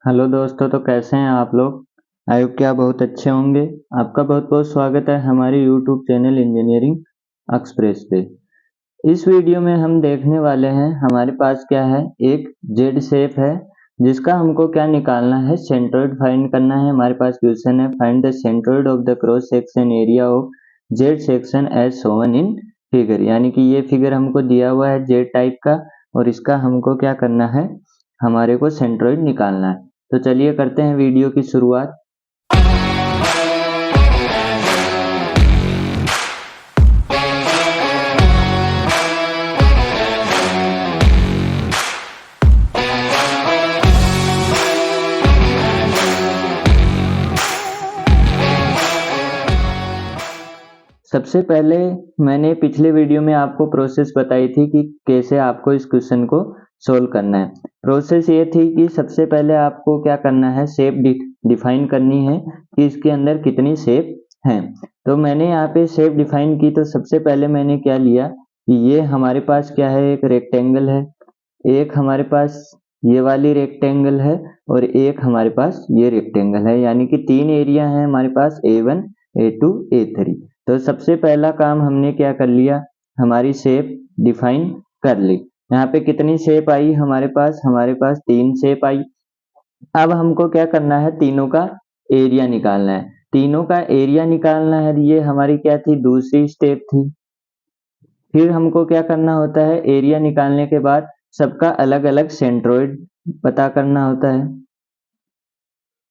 Hello दोस्तों, तो कैसे हैं आप लोग। आई होप कि आप बहुत अच्छे होंगे। आपका बहुत बहुत स्वागत है हमारे यूट्यूब चैनल इंजीनियरिंग एक्सप्रेस पे। इस वीडियो में हम देखने वाले हैं, हमारे पास क्या है, एक जेड शेप है जिसका हमको क्या निकालना है, सेंट्रोइड फाइंड करना है। हमारे पास क्वेश्चन है, find the centroid of the cross section area of Z section as shown in figure. यानी कि ये फिगर हमको दिया हुआ है जेड टाइप का, और इसका हमको क्या करना है, हमारे को सेंट्रोइड निकालना है। तो चलिए करते हैं वीडियो की शुरुआत। सबसे पहले मैंने पिछले वीडियो में आपको प्रोसेस बताई थी कि कैसे आपको इस क्वेश्चन को सोल्व करना है। प्रोसेस ये थी कि सबसे पहले आपको क्या करना है, शेप डिफाइन करनी है कि इसके अंदर कितनी शेप हैं। तो मैंने यहाँ पे शेप डिफाइन की। तो सबसे पहले मैंने क्या लिया कि ये हमारे पास क्या है, एक रेक्टेंगल है, एक हमारे पास ये वाली रेक्टेंगल है, और एक हमारे पास ये रेक्टेंगल है। यानी कि तीन एरिया है हमारे पास, A1, A2, A3। तो सबसे पहला काम हमने क्या कर लिया, हमारी शेप डिफाइन कर ली। यहाँ पे कितनी शेप आई हमारे पास तीन शेप आई। अब हमको क्या करना है, तीनों का एरिया निकालना है। तीनों का एरिया निकालना है, ये हमारी क्या थी, दूसरी स्टेप थी। फिर हमको क्या करना होता है, एरिया निकालने के बाद सबका अलग अलग सेंट्रोइड पता करना होता है,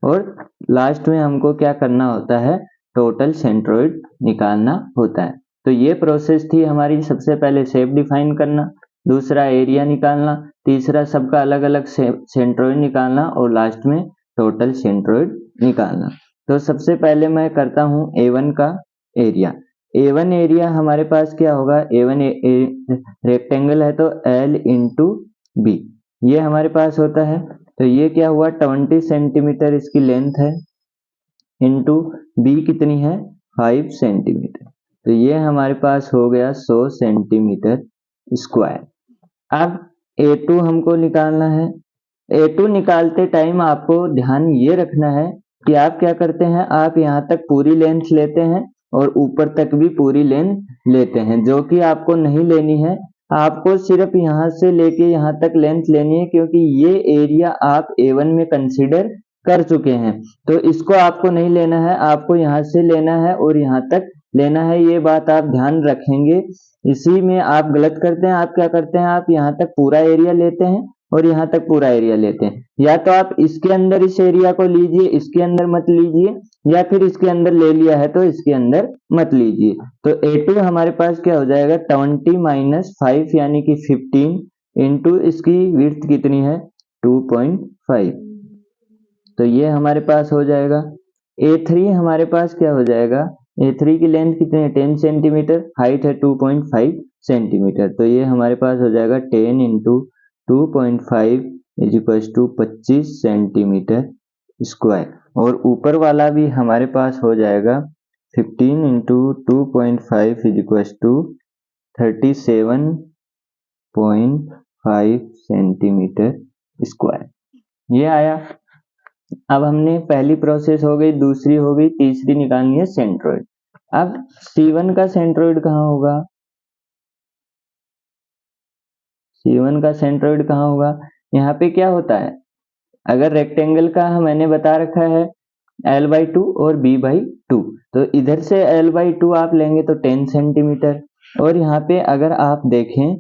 और लास्ट में हमको क्या करना होता है, टोटल सेंट्रोइड निकालना होता है। तो ये प्रोसेस थी हमारी, सबसे पहले शेप डिफाइन करना, दूसरा एरिया निकालना, तीसरा सबका अलग अलग सेंट्रोइड निकालना, और लास्ट में टोटल सेंट्रोइड निकालना। तो सबसे पहले मैं करता हूँ A1 का एरिया। A1 एरिया हमारे पास क्या होगा, A1 रेक्टेंगल है तो L इंटू बी, ये हमारे पास होता है। तो ये क्या हुआ, 20 सेंटीमीटर इसकी लेंथ है, इंटू बी कितनी है, 5 सेंटीमीटर। तो ये हमारे पास हो गया 100 सेंटीमीटर स्क्वायर। अब A2 हमको निकालना है। A2 निकालते टाइम आपको ध्यान ये रखना है कि आप क्या करते हैं, आप यहाँ तक पूरी लेंथ लेते हैं और ऊपर तक भी पूरी लेंथ लेते हैं, जो कि आपको नहीं लेनी है। आपको सिर्फ यहाँ से लेके यहाँ तक लेंथ लेनी है, क्योंकि ये एरिया आप A1 में कंसीडर कर चुके हैं। तो इसको आपको नहीं लेना है, आपको यहाँ से लेना है और यहाँ तक लेना है। ये बात आप ध्यान रखेंगे। इसी में आप गलत करते हैं। आप क्या करते हैं, आप यहाँ तक पूरा एरिया लेते हैं और यहाँ तक पूरा एरिया लेते हैं। या तो आप इसके अंदर इस एरिया को लीजिए, इसके अंदर मत लीजिए, या फिर इसके अंदर ले लिया है तो इसके अंदर मत लीजिए। तो A2 हमारे पास क्या हो जाएगा, 20 माइनस 5 यानी कि 15 इंटू इसकी विड्थ कितनी है, 2.5। तो ये हमारे पास हो जाएगा। A3 हमारे पास क्या हो जाएगा, A3 की लेंथ कितनी है, 10 सेंटीमीटर, हाइट है 2.5 सेंटीमीटर। तो ये हमारे पास हो जाएगा 10 into 2.5 is equal to 25 centimetre square. और ऊपर वाला भी हमारे पास हो जाएगा 15 into 2.5 is equal to 37.5 centimetre square. ये आया। अब हमने पहली प्रोसेस हो गई, दूसरी हो गई, तीसरी निकालनी है सेंट्रोइड। अब C1 का सेंट्रोइड कहाँ होगा, C1 का सेंट्रोइड कहाँ होगा। यहाँ पे क्या होता है, अगर रेक्टेंगल का मैंने बता रखा है L/2 और B/2, तो इधर से L/2 आप लेंगे तो 10 सेंटीमीटर, और यहाँ पे अगर आप देखें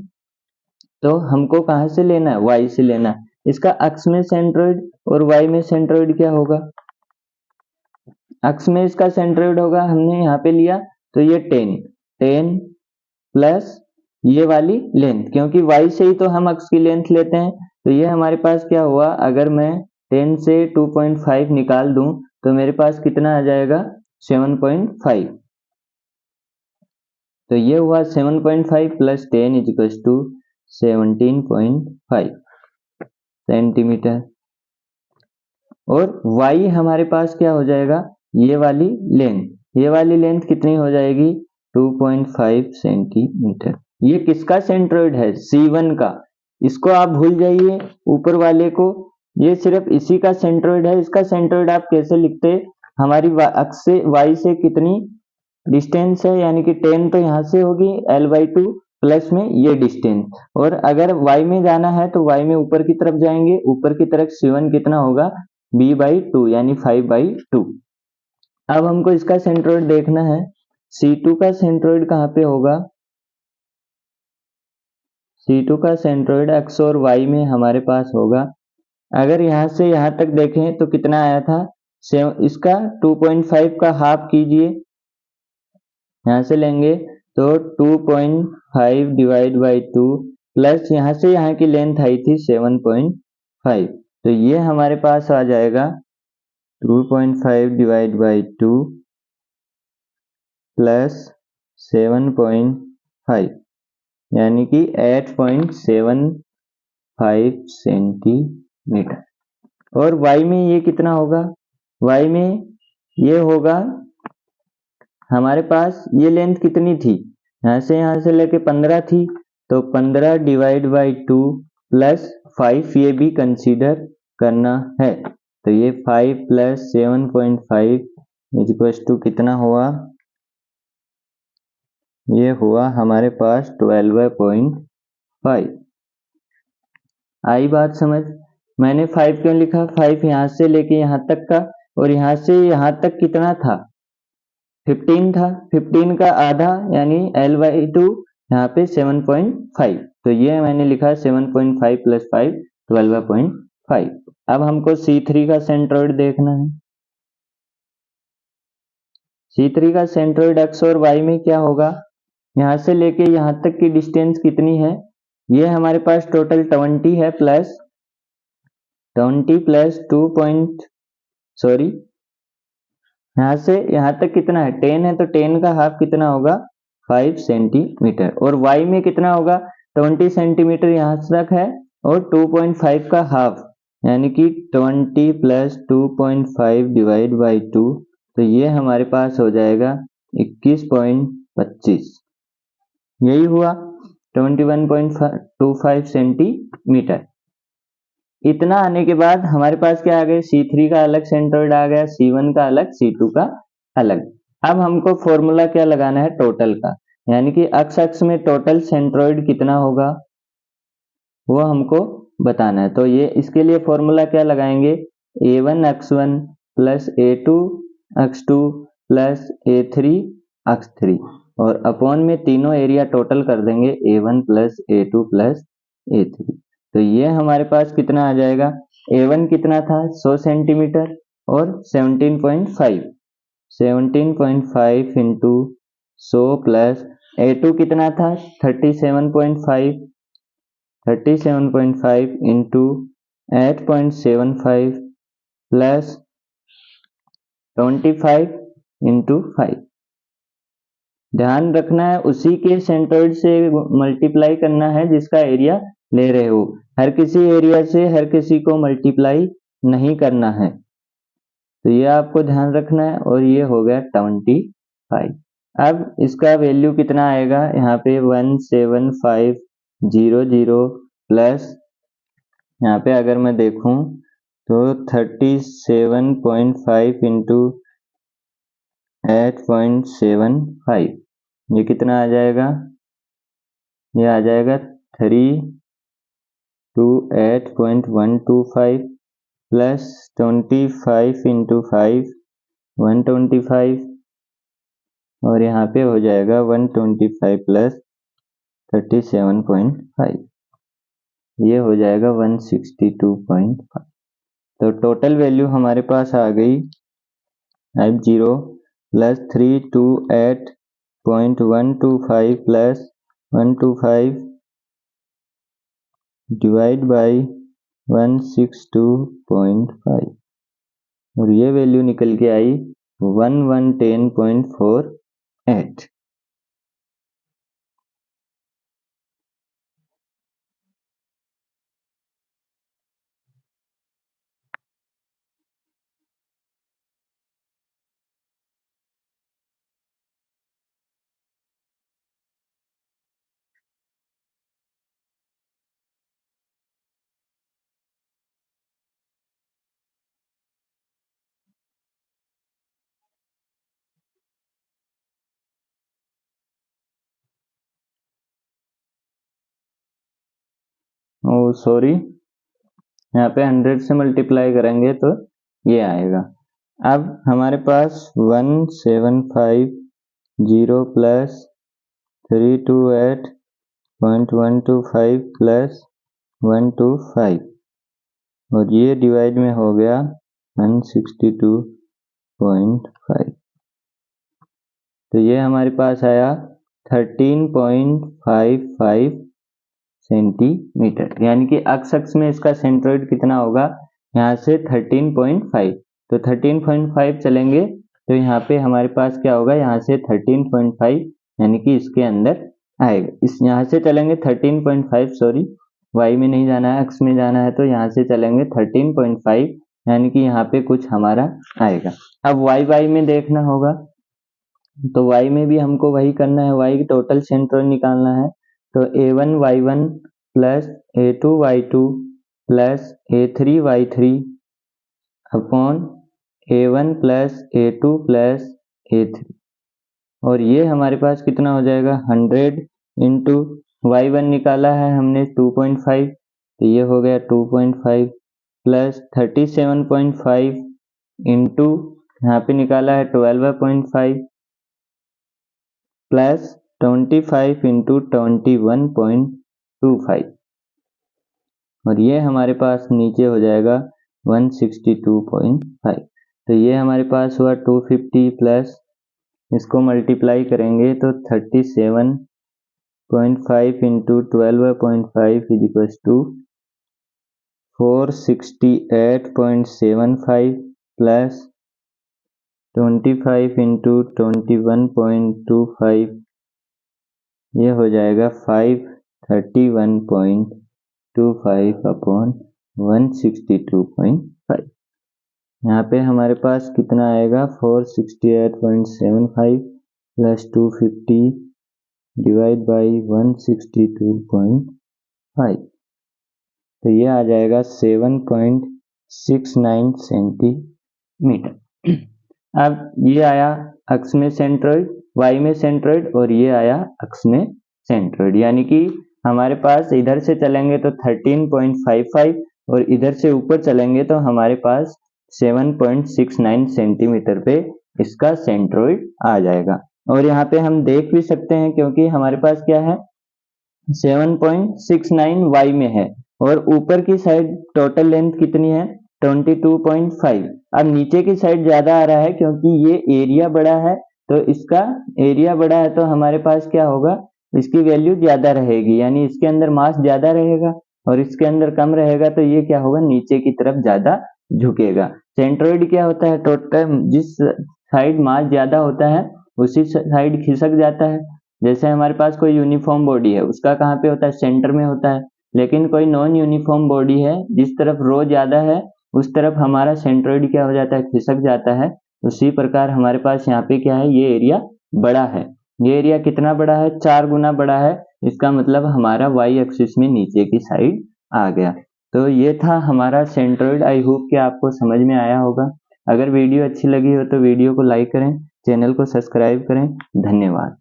तो हमको कहाँ से लेना है, Y से लेना है। इसका अक्ष में सेंट्रोइड और Y में सेंट्रोइड क्या होगा, अक्ष में इसका सेंट्रोइड होगा, हमने यहाँ पे लिया तो ये 10 प्लस ये वाली लेंथ, क्योंकि Y से ही तो हम अक्ष की लेंथ लेते हैं। तो ये हमारे पास क्या हुआ, अगर मैं 10 से 2.5 निकाल दूं तो मेरे पास कितना आ जाएगा, 7.5। तो ये हुआ 7.5 plus 10 is equal to 17.5 centimetre. और Y हमारे पास क्या हो जाएगा, ये वाली लेंथ कितनी हो जाएगी, 2.5 सेंटीमीटर। ये किसका सेंट्रोइड है, C1 का। इसको आप भूल जाइए ऊपर वाले को, ये सिर्फ इसी का सेंट्रोइड है। इसका सेंट्रोइड आप कैसे लिखते, हमारी अक्ष से y से कितनी डिस्टेंस है, यानी कि 10 तो यहाँ से होगी l/2 प्लस में ये डिस्टेंस, और अगर y में जाना है तो y में ऊपर की तरफ जाएंगे, ऊपर की तरफ c1 कितना होगा b/2 यानी 5/2। अब हमको इसका सेंट्रोइड देखना है, C2 का सेंट्रोइड कहाँ पे होगा, C2 का सेंट्रोइड x और y में हमारे पास होगा। अगर यहाँ से यहाँ तक देखें तो कितना आया था, इसका 2.5 का हाफ कीजिए, यहाँ से लेंगे तो 2.5 डिवाइड बाई 2 प्लस यहाँ से यहाँ की लेंथ आई थी 7.5, तो ये हमारे पास आ जाएगा 2.5 डिवाइड बाई 2 प्लस 7.5 यानी कि 8.75 सेंटीमीटर। और y में ये कितना होगा, y में ये होगा, हमारे पास ये लेंथ कितनी थी, यहाँ से लेके 15 थी, तो 15 डिवाइड बाई 2 प्लस 5 ये भी कंसीडर करना है, तो ये 5 प्लस 7.5 इक्वल्स टू कितना हुआ, ये हुआ हमारे पास 12.5। आई बात समझ, मैंने 5 क्यों लिखा, 5 यहाँ से लेके यहाँ तक का, और यहाँ से यहाँ तक कितना था 15 था, 15 का आधा यानी l/2, यहाँ पे 7.5, तो ये मैंने लिखा 7.5 प्लस 5 12.5। अब हमको C3 का सेंट्रोइड देखना है, C3 का सेंट्रोइड x और y में क्या होगा, यहाँ से लेके यहाँ तक की डिस्टेंस कितनी है, ये हमारे पास टोटल 20 है, प्लस 20 प्लस 2 यहाँ से यहाँ तक कितना है 10 है, तो 10 का हाफ कितना होगा 5 सेंटीमीटर, और y में कितना होगा 20 सेंटीमीटर यहाँ तक है, और 2.5 का हाफ यानी कि 20 प्लस 2.5 डिवाइड बाई 2, तो ये हमारे पास हो जाएगा 21.25, यही हुआ 21.25 सेंटीमीटर। इतना आने के बाद हमारे पास क्या आ गया, C3 का अलग सेंट्रोइड आ गया, C1 का अलग, C2 का अलग। अब हमको फॉर्मूला क्या लगाना है, टोटल का, यानी कि अक्ष अक्ष में टोटल सेंट्रोइड कितना होगा वो हमको बताना है। तो ये इसके लिए फॉर्मूला क्या लगाएंगे, A1 x1 plus A2 x2 plus A3 x3, और अपॉन में तीनों एरिया टोटल कर देंगे A1 plus A2 plus A3, तो ये हमारे पास कितना आ जाएगा, A1 कितना था 100 सेंटीमीटर और 17.5 इंटू 100 प्लस A2 कितना था 37.5 इंटू 8.75 प्लस 25 इंटू 5। ध्यान रखना है उसी के सेंट्रोइड से मल्टीप्लाई करना है जिसका एरिया ले रहे हो, हर किसी एरिया से हर किसी को मल्टीप्लाई नहीं करना है, तो ये आपको ध्यान रखना है। और ये हो गया 25। अब इसका वैल्यू कितना आएगा, यहाँ पे 17500 प्लस यहाँ पे अगर मैं देखूं तो 37.5 इंटू 8.75, ये कितना आ जाएगा, ये आ जाएगा 328.125 प्लस 25 इंटू 5 125, और यहाँ पे हो जाएगा 125 प्लस 37.5, ये हो जाएगा 162.5। तो टोटल वैल्यू हमारे पास आ गई 50 प्लस 328.125 प्लस 125 डिवाइड बाई 162.5, और ये वैल्यू निकल के आई 1110.48। सॉरी, यहाँ पे 100 से मल्टीप्लाई करेंगे तो ये आएगा। अब हमारे पास 1750 प्लस 328.125 प्लस 125 और ये डिवाइड में हो गया 162.5, तो ये हमारे पास आया 13.55 सेंटीमीटर, यानी कि अक्ष में इसका सेंट्रोइड कितना होगा, यहाँ से 13.5, तो 13.5 चलेंगे तो यहाँ पे हमारे पास क्या होगा, यहाँ से 13.5 यानी कि इसके अंदर आएगा। इस यहाँ से चलेंगे 13.5, सॉरी y में नहीं जाना है, अक्ष में जाना है, तो यहाँ से चलेंगे 13.5 यानी कि यहाँ पे कुछ हमारा आएगा। अब y में देखना होगा, तो y में भी हमको वही करना है, y की टोटल सेंट्रोइड निकालना है। तो a1 y1 plus a2 y2 plus a3 y3 upon a1 plus a2 plus a3, और ये हमारे पास कितना हो जाएगा, 100 इंटू y1 निकाला है हमने 2.5, तो ये हो गया 2.5 प्लस 37.5 इंटू यहाँ पे निकाला है 12.5 प्लस 25 इंटू 21.25, और ये हमारे पास नीचे हो जाएगा 162.5। तो ये हमारे पास हुआ 250 प्लस इसको मल्टीप्लाई करेंगे तो 37.5 into 12.5 is equal to 468.75 plus 25 into 21.25, ये हो जाएगा 531.25 अपॉन 162.5। यहाँ पे हमारे पास कितना आएगा, 468.75 प्लस 250 डिवाइड बाई 162.5, तो ये आ जाएगा 7.69 सेंटीमीटर। अब ये आया अक्ष में सेंट्रोइड, y में सेंट्रोइड, और ये आया अक्ष में सेंट्रोइड, यानी कि हमारे पास इधर से चलेंगे तो 13.55 और इधर से ऊपर चलेंगे तो हमारे पास 7.69 सेंटीमीटर पे इसका सेंट्रोइड आ जाएगा। और यहाँ पे हम देख भी सकते हैं क्योंकि हमारे पास क्या है, 7.69 y में है और ऊपर की साइड टोटल लेंथ कितनी है, 22.5। अब नीचे की साइड ज्यादा आ रहा है क्योंकि ये एरिया बड़ा है, तो इसका एरिया बड़ा है तो हमारे पास क्या होगा, इसकी वैल्यू ज्यादा रहेगी, यानी इसके अंदर मास ज्यादा रहेगा और इसके अंदर कम रहेगा, तो ये क्या होगा, नीचे की तरफ ज्यादा झुकेगा। सेंट्रोइड क्या होता है, टोटल जिस साइड मास ज्यादा होता है उसी साइड खिसक जाता है। जैसे हमारे पास कोई यूनिफॉर्म बॉडी है, उसका कहाँ पे होता है, सेंटर में होता है, लेकिन कोई नॉन यूनिफॉर्म बॉडी है जिस तरफ रो ज्यादा है उस तरफ हमारा सेंट्रोइड क्या हो जाता है, खिसक जाता है। उसी प्रकार हमारे पास यहाँ पे क्या है, ये एरिया बड़ा है, ये एरिया कितना बड़ा है, 4 गुना बड़ा है, इसका मतलब हमारा y एक्सिस में नीचे की साइड आ गया। तो ये था हमारा सेंट्रोइड। आई होप कि आपको समझ में आया होगा। अगर वीडियो अच्छी लगी हो तो वीडियो को लाइक करें, चैनल को सब्सक्राइब करें। धन्यवाद।